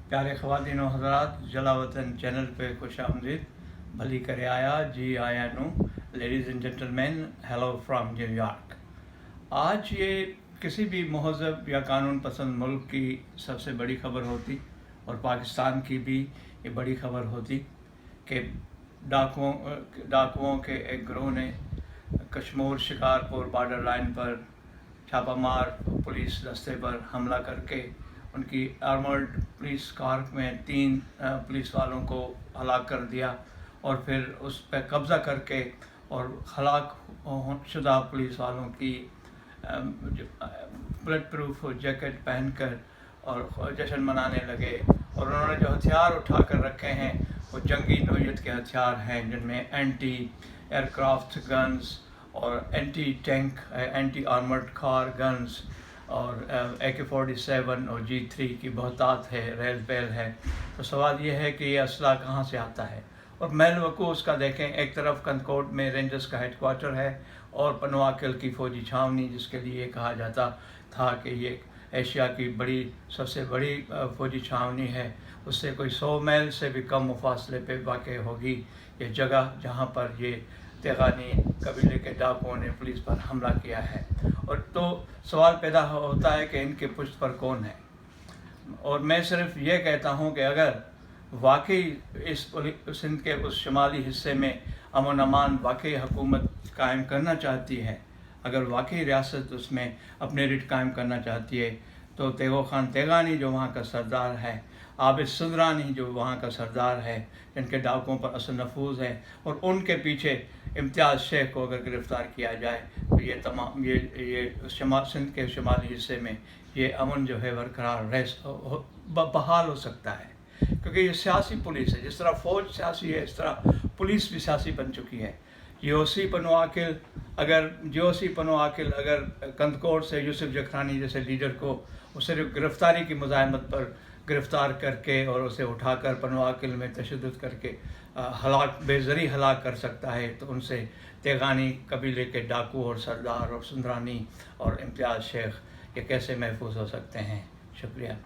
प्यारे ख़वातीन और हज़रात, जला वतन चैनल पे खुश आमदीद। भली करे आया, जी आया नू। Ladies and gentleman, hello from New York. आज ये किसी भी महज़ब या कानून पसंद मुल्क की सबसे बड़ी ख़बर होती और पाकिस्तान की भी ये बड़ी ख़बर होती कि डाकुओं के एक गिरोह ने कश्मीर शिकारपुर बॉर्डर लाइन पर छापामार पुलिस दस्ते पर हमला करके उनकी आर्मर्ड पुलिस कार में 3 पुलिस वालों को हलाक कर दिया और फिर उस पर कब्ज़ा करके और हलाक शुदा पुलिस वालों की बुलेट प्रूफ जैकेट पहनकर और जश्न मनाने लगे। और उन्होंने जो हथियार उठा कर रखे हैं वो जंगी नौइयत के हथियार हैं, जिनमें एंटी एयरक्राफ्ट गन्स और anti tank anti armoured car guns और AK-47 और G3 की बहुतात है, रेल पेल है। तो सवाल ये है कि ये असला कहाँ से आता है। और मैल वकूअ उसका देखें, एक तरफ कंदकोट में रेंजर्स का हेडक्वार्टर है और पनवाकिल की फ़ौजी छावनी, जिसके लिए कहा जाता था कि ये एशिया की सबसे बड़ी फ़ौजी छावनी है, उससे कोई 100 मील से भी कम फासले पे वाक़ होगी ये जगह जहाँ पर ये तेगानी कबीले के डाकुओं ने पुलिस पर हमला किया है। और तो सवाल पैदा होता है कि इनके पुष्ट पर कौन है। और मैं सिर्फ ये कहता हूँ कि अगर वाकई इस सिंध के उस शुमाली हिस्से में अमन अमान वाकई हुकूमत कायम करना चाहती है, अगर वाकई रियासत उसमें अपने रिट कायम करना चाहती है, तो तेगो खान तेगानी जो वहाँ का सरदार है, आबिद सुंदरानी जो वहाँ का सरदार है, जिनके डाकुओं पर असर नफूज है, और उनके पीछे इम्तियाज़ शेख को अगर गिरफ़्तार किया जाए तो ये तमाम ये सिंध के शुमाली हिस्से में ये अमन जो है बरकरार बहाल हो सकता है। क्योंकि ये सियासी पुलिस है, जिस तरह फ़ौज सियासी है इस तरह पुलिस भी सियासी बन चुकी है। GOC पनवाकिल अगर कंदकोट से यूसुफ जखरानी जैसे लीडर को उसे गिरफ़्तारी की मुज़ाहमत पर गिरफ़्तार करके और उसे उठाकर पनवाकिल में तशद्दुद करके बेज़री हलाक कर सकता है, तो उनसे तेगानी कबीले के डाकू और सरदार और सुंदरानी और इम्तियाज़ शेख ये कैसे महफूज हो सकते हैं। शुक्रिया।